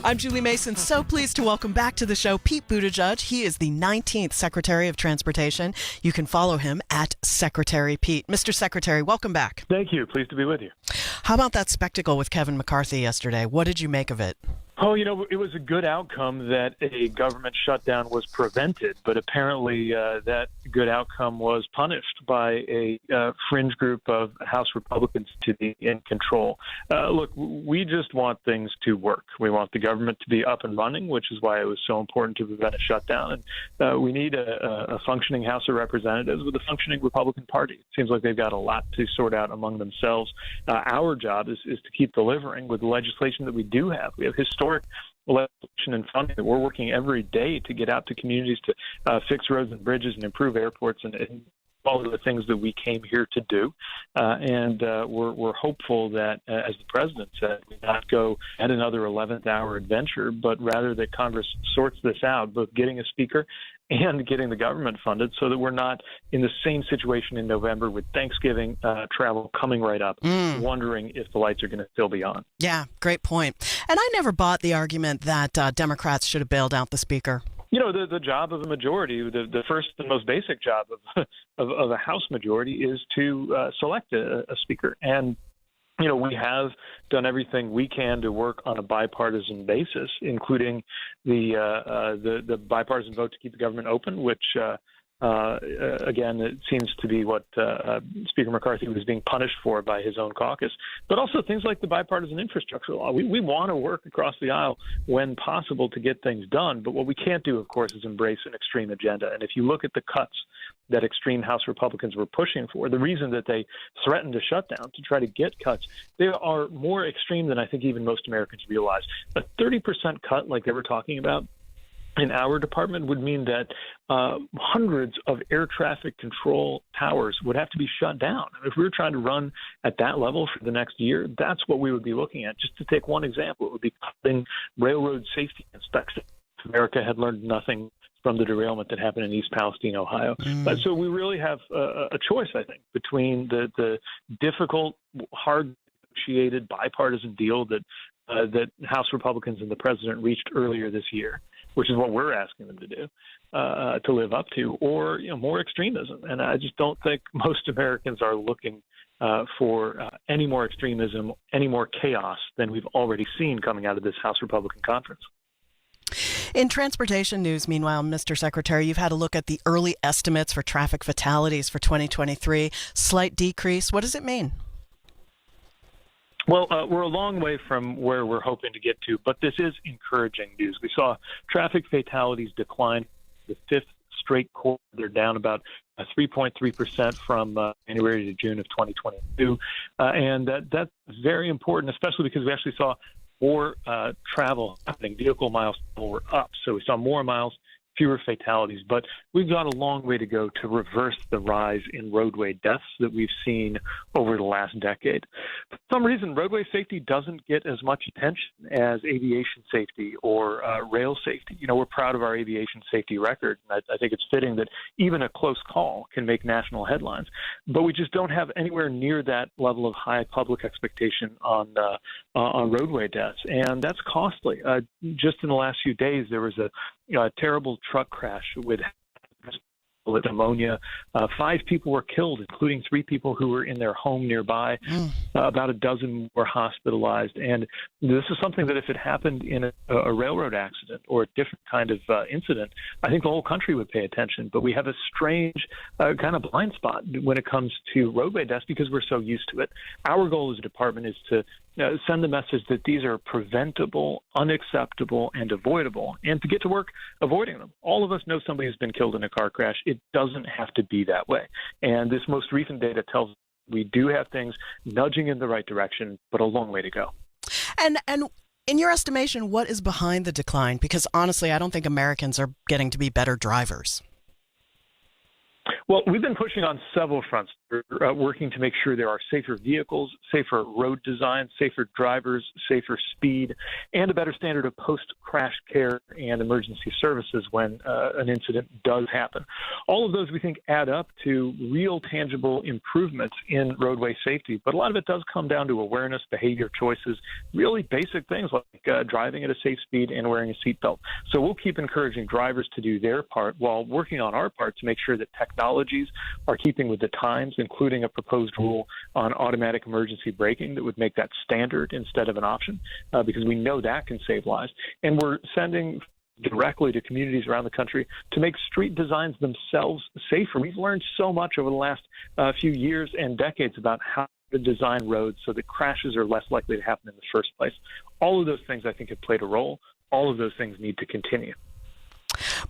I'm Julie Mason, so pleased to welcome back to the show Pete Buttigieg. He is the 19th Secretary of Transportation. You can follow him at Secretary Pete. Mr. Secretary, welcome back. Thank you. Pleased to be with you. How about that spectacle with Kevin McCarthy yesterday? What did you make of it? Oh, it was a good outcome that a government shutdown was prevented, but apparently that good outcome was punished by a fringe group of House Republicans to be in control. Look, we just want things to work. We want the government to be up and running, which is why it was so important to prevent a shutdown. And we need a functioning House of Representatives with a functioning Republican Party. It seems like they've got a lot to sort out among themselves. Our job is to keep delivering with the legislation that we do have. We have historic legislation and funding that we're working every day to get out to communities to fix roads and bridges and improve airports and all of the things that we came here to do. We're hopeful that, as the president said, we not go at another 11th hour adventure, but rather that Congress sorts this out, both getting a speaker and getting the government funded so that we're not in the same situation in November with Thanksgiving travel coming right up, wondering if the lights are going to still be on. Yeah, great point. And I never bought the argument that Democrats should have bailed out the speaker. The job of a majority, the first and most basic job of a House majority is to select a speaker. And we have done everything we can to work on a bipartisan basis, including the bipartisan vote to keep the government open, which again, it seems to be what Speaker McCarthy was being punished for by his own caucus, but also things like the bipartisan infrastructure law. We want to work across the aisle when possible to get things done, but what we can't do, of course, is embrace an extreme agenda. And if you look at the cuts that extreme House Republicans were pushing for, the reason that they threatened to shut down to try to get cuts, they are more extreme than I think even most Americans realize. A 30% cut like they were talking about in our department would mean that hundreds of air traffic control towers would have to be shut down. If we were trying to run at that level for the next year, that's what we would be looking at. Just to take one example, it would be cutting railroad safety inspections. America had learned nothing from the derailment that happened in East Palestine, Ohio. So we really have a choice, I think, between the difficult, hard negotiated bipartisan deal that House Republicans and the president reached earlier this year, which is what we're asking them to do, to live up to, or more extremism. And I just don't think most Americans are looking for any more extremism, any more chaos than we've already seen coming out of this House Republican conference. In transportation news, meanwhile, Mr. Secretary, you've had a look at the early estimates for traffic fatalities for 2023. Slight decrease. What does it mean? Well, we're a long way from where we're hoping to get to, but this is encouraging news. We saw traffic fatalities decline the fifth straight quarter. They're down about 3.3% from January to June of 2022. And that's very important, especially because we actually saw more travel happening. Vehicle miles were up, so we saw more miles, fewer fatalities. But we've got a long way to go to reverse the rise in roadway deaths that we've seen over the last decade. For some reason, roadway safety doesn't get as much attention as aviation safety or rail safety. We're proud of our aviation safety record. And I think it's fitting that even a close call can make national headlines. But we just don't have anywhere near that level of high public expectation on roadway deaths. And that's costly. Just in the last few days, there was a terrible truck crash with pneumonia. 5 people were killed, including 3 people who were in their home nearby. About a dozen were hospitalized. And this is something that if it happened in a railroad accident or a different kind of incident, I think the whole country would pay attention. But we have a strange kind of blind spot when it comes to roadway deaths because we're so used to it. Our goal as a department is to send the message that these are preventable, unacceptable, and avoidable, and to get to work avoiding them. All of us know somebody who's been killed in a car crash. It doesn't have to be that way. And this most recent data tells us we do have things nudging in the right direction, but a long way to go. And in your estimation, what is behind the decline? Because honestly, I don't think Americans are getting to be better drivers. Well, we've been pushing on several fronts We're working to make sure there are safer vehicles, safer road design, safer drivers, safer speed, and a better standard of post-crash care and emergency services when an incident does happen. All of those, we think, add up to real tangible improvements in roadway safety. But a lot of it does come down to awareness, behavior choices, really basic things like driving at a safe speed and wearing a seatbelt. So we'll keep encouraging drivers to do their part while working on our part to make sure that technologies are keeping with the times, including a proposed rule on automatic emergency braking that would make that standard instead of an option, because we know that can save lives. And we're sending directly to communities around the country to make street designs themselves safer. We've learned so much over the last few years and decades about how to design roads so that crashes are less likely to happen in the first place. All of those things, I think, have played a role. All of those things need to continue.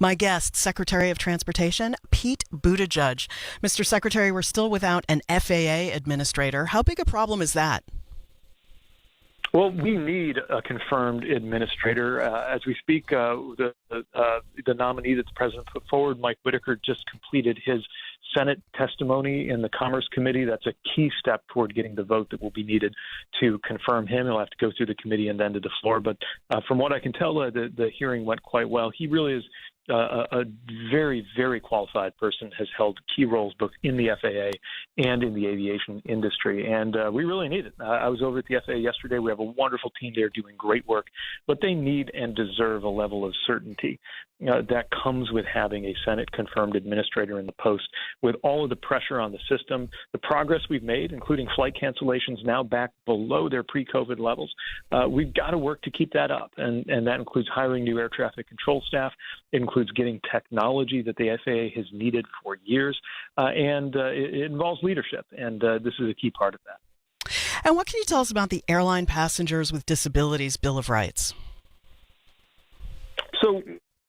My guest, Secretary of Transportation, Pete Buttigieg. Mr. Secretary, we're still without an FAA administrator. How big a problem is that? Well, we need a confirmed administrator. As we speak, the nominee that the president put forward, Mike Whitaker, just completed his Senate testimony in the Commerce Committee. That's a key step toward getting the vote that will be needed to confirm him. He'll have to go through the committee and then to the floor. But from what I can tell, the hearing went quite well. He really is a very, very qualified person, has held key roles both in the FAA and in the aviation industry. And we really need it. I was over at the FAA yesterday. We have a wonderful team there doing great work, but they need and deserve a level of certainty that comes with having a Senate-confirmed administrator in the post. With all of the pressure on the system, the progress we've made, including flight cancellations now back below their pre-COVID levels, we've got to work to keep that up. And that includes hiring new air traffic control staff. It includes getting technology that the FAA has needed for years. And it involves leadership. And this is a key part of that. And what can you tell us about the Airline Passengers with Disabilities Bill of Rights? So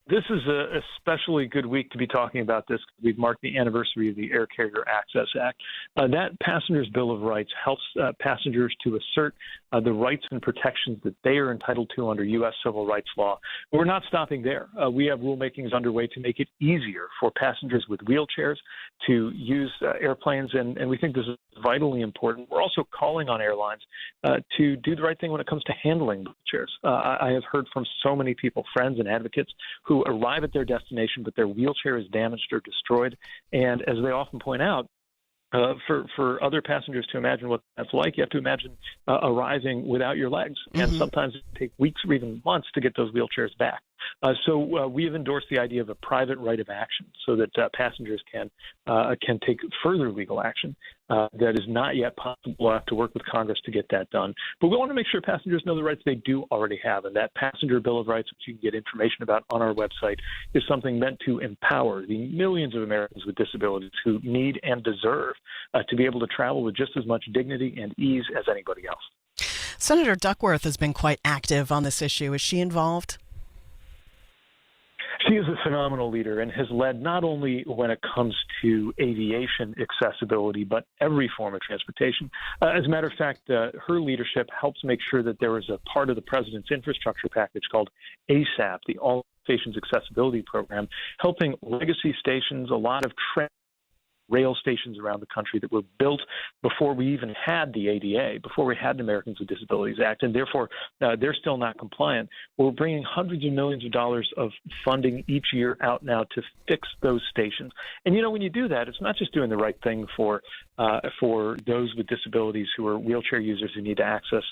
this is a especially good week to be talking about this. We've marked the anniversary of the Air Carrier Access Act. That Passengers Bill of Rights helps passengers to assert the rights and protections that they are entitled to under U.S. civil rights law. We're not stopping there. We have rulemakings underway to make it easier for passengers with wheelchairs to use airplanes, and we think this is vitally important. We're also calling on airlines to do the right thing when it comes to handling wheelchairs. I have heard from so many people, friends and advocates, who arrive at their destination, but their wheelchair is damaged or destroyed. And as they often point out, for other passengers to imagine what that's like, you have to imagine arriving without your legs. And sometimes it can take weeks or even months to get those wheelchairs back. So we have endorsed the idea of a private right of action so that passengers can take further legal action. That is not yet possible. We'll have to work with Congress to get that done. But we want to make sure passengers know the rights they do already have. And that Passenger Bill of Rights, which you can get information about on our website, is something meant to empower the millions of Americans with disabilities who need and deserve to be able to travel with just as much dignity and ease as anybody else. Senator Duckworth has been quite active on this issue. Is she involved? She is a phenomenal leader and has led not only when it comes to aviation accessibility, but every form of transportation. As a matter of fact, her leadership helps make sure that there is a part of the president's infrastructure package called ASAP, the All Stations Accessibility Program, helping legacy stations, a lot of rail stations around the country that were built before we even had the ADA, before we had the Americans with Disabilities Act, and therefore they're still not compliant. We're bringing hundreds of millions of dollars of funding each year out now to fix those stations. And, you know, when you do that, it's not just doing the right thing for those with disabilities who are wheelchair users who need to access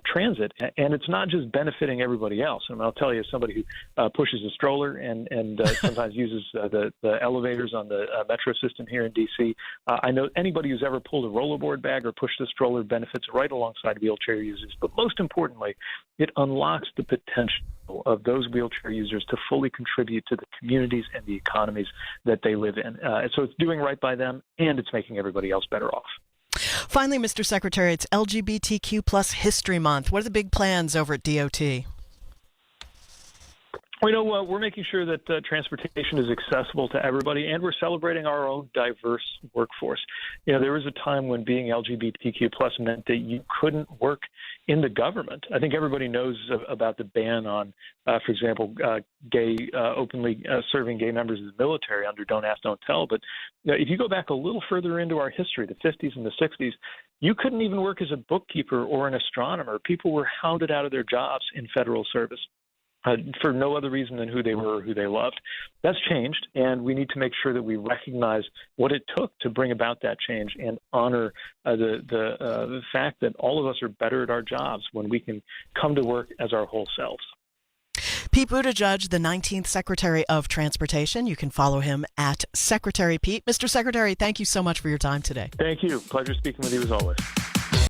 transit, and it's not just benefiting everybody else. And I'll tell you, as somebody who pushes a stroller and sometimes uses the elevators on the metro system here in D.C., I know anybody who's ever pulled a rollerboard bag or pushed a stroller benefits right alongside wheelchair users. But most importantly, it unlocks the potential of those wheelchair users to fully contribute to the communities and the economies that they live in. So it's doing right by them, and it's making everybody else better off. Finally, Mr. Secretary, it's LGBTQ plus History Month. What are the big plans over at DOT? We're making sure that transportation is accessible to everybody, and we're celebrating our own diverse workforce. There was a time when being LGBTQ plus meant that you couldn't work in the government. I think everybody knows about the ban on, for example, openly serving gay members of the military under Don't Ask, Don't Tell. But if you go back a little further into our history, the 50s and the 60s, you couldn't even work as a bookkeeper or an astronomer. People were hounded out of their jobs in federal service. For no other reason than who they were or who they loved. That's changed, and we need to make sure that we recognize what it took to bring about that change and honor the fact that all of us are better at our jobs when we can come to work as our whole selves. Pete Buttigieg, the 19th Secretary of Transportation. You can follow him at Secretary Pete. Mr. Secretary, thank you so much for your time today. Thank you. Pleasure speaking with you as always.